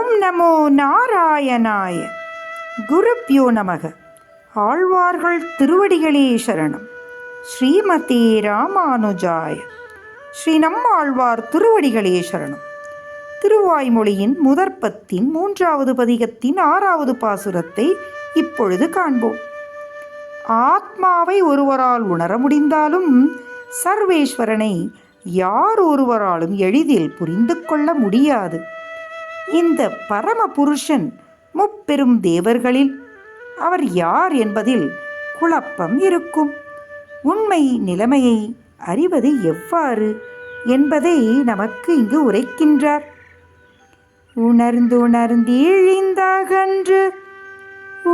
ஓம் நமோ நாராயணாய. குருப்யோ நமக. ஆழ்வார்கள் திருவடிகளே சரணம். ஸ்ரீமதே ராமானுஜாய. ஸ்ரீ நம்மாழ்வார் திருவடிகளே சரணம். திருவாய்மொழியின் முதற்பத்தின் 3வது பதிகத்தின் 6வது பாசுரத்தை இப்பொழுது காண்போம். ஆத்மாவை ஒருவரால் உணர முடிந்தாலும் சர்வேஸ்வரனை யார் ஒருவராலும் எளிதில் புரிந்து கொள்ள முடியாது. இந்த பரம புருஷன் முப்பெரும் தேவர்களில் அவர் யார் என்பதில் குழப்பம் இருக்கும். உண்மை நிலைமையை அறிவது எவ்வாறு என்பதை நமக்கு இங்கு உரைக்கின்றார். உணர்ந்துணர்ந்தீழிந்தகன்று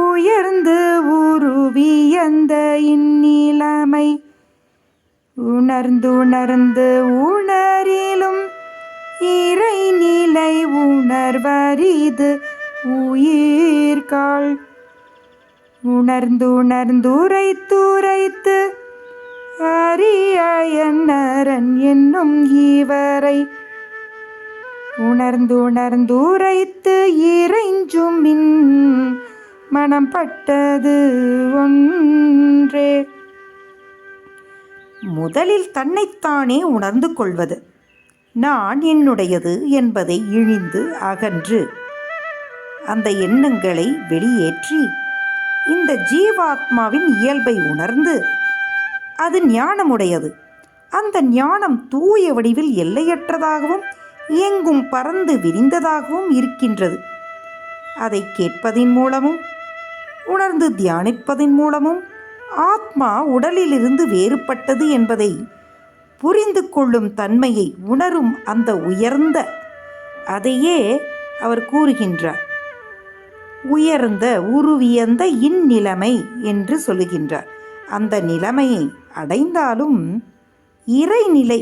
உயர்ந்து உருவியந்த இந்நிலைமை உணர்ந்துணர்ந்து உணரிலும் இறைநிலை உணர்வரிது உயிர்காள். உணர்ந்துணர்ந்துரைத்துரைத்து அரியனரன் என்னும் இவரை உணர்ந்துணர்ந்துரைத்து இறைஞ்சுமின் மனம் பட்டது ஒன்றே. முதலில் தன்னைத்தானே உணர்ந்து கொள்வது, நான் என்னுடையது என்பதை இழிந்து அகன்று அந்த எண்ணங்களை வெளியேற்றி இந்த ஜீவாத்மாவின் இயல்பை உணர்ந்து அது ஞானமுடையது. அந்த ஞானம் தூய வடிவில் எல்லையற்றதாகவும் எங்கும் பறந்து விரிந்ததாகவும் இருக்கின்றது. அதை கேட்பதின் மூலமும் உணர்ந்து தியானிப்பதின் மூலமும் ஆத்மா உடலிலிருந்து வேறுபட்டது என்பதை புரிந்து கொள்ளும் தன்மையை உணரும் அந்த உயர்ந்த அதையே அவர் கூறுகின்றார். உயர்ந்த உருவியந்த இந்நிலைமை என்று சொல்லுகின்றார். அந்த நிலைமையை அடைந்தாலும் இறைநிலை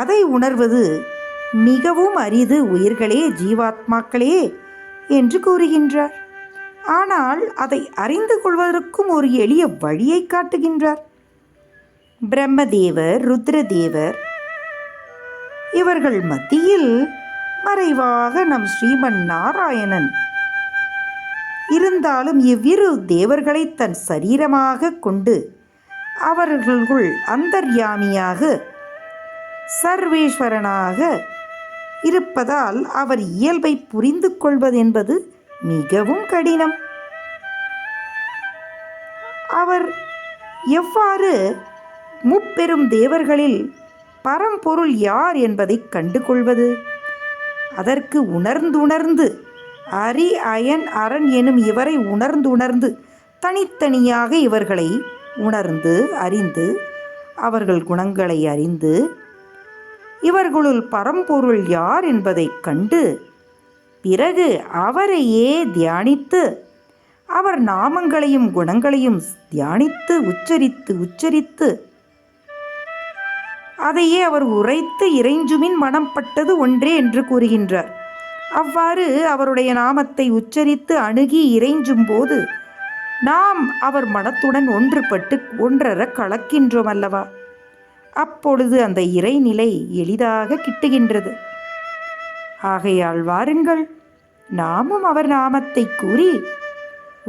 அதை உணர்வது மிகவும் அரிது உயிர்களே, ஜீவாத்மாக்களே என்று கூறுகின்றார். ஆனால் அதை அறிந்து கொள்வதற்கும் ஒரு எளிய வழியை காட்டுகின்றார். பிரம்மதேவர், ருத்ரதேவர் இவர்கள் மத்தியில் மறைவாக நம் ஸ்ரீமன் நாராயணன் இருந்தாலும் இவ்விரு தேவர்களை தன் சரீரமாக கொண்டு அவர்களுக்குள் அந்தர்யாமியாக சர்வேஸ்வரனாக இருப்பதால் அவர் இயல்பை புரிந்து கொள்வதென்பது மிகவும் கடினம். அவர் எவ்வாறு முப்பெரும் தேவர்களில் பரம்பொருள் யார் என்பதை கண்டு கொள்வது? அதற்கு உணர்ந்துணர்ந்து அரி அயன் அரண் எனும் இவரை உணர்ந்துணர்ந்து தனித்தனியாக இவர்களை உணர்ந்து அறிந்து அவர்கள் குணங்களை அறிந்து இவர்களுள் பரம்பொருள் யார் என்பதை கண்டு பிறகு அவரையே தியானித்து அவர் நாமங்களையும் குணங்களையும் தியானித்து உச்சரித்து அதையே அவர் உரைத்து இறைஞ்சுமின் மனம் பட்டது ஒன்றே என்று கூறுகின்றார். அவ்வாறு அவருடைய நாமத்தை உச்சரித்து அணுகி இறைஞ்சும் போது நாம் அவர் மனத்துடன் ஒன்றுபட்டு ஒன்றர கலக்கின்றோம் அல்லவா? அப்பொழுது அந்த இறைநிலை எளிதாக கிட்டுகின்றது. ஆகையால் வாருங்கள், நாமும் அவர் நாமத்தை கூறி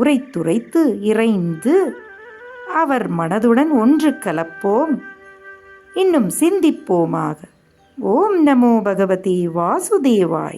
உரைத்துரைத்து இறைந்து அவர் மனதுடன் ஒன்று கலப்போம், இன்னும் சிந்திப்போமாக. ஓம் நமோ பகவதி வாசுதேவாய.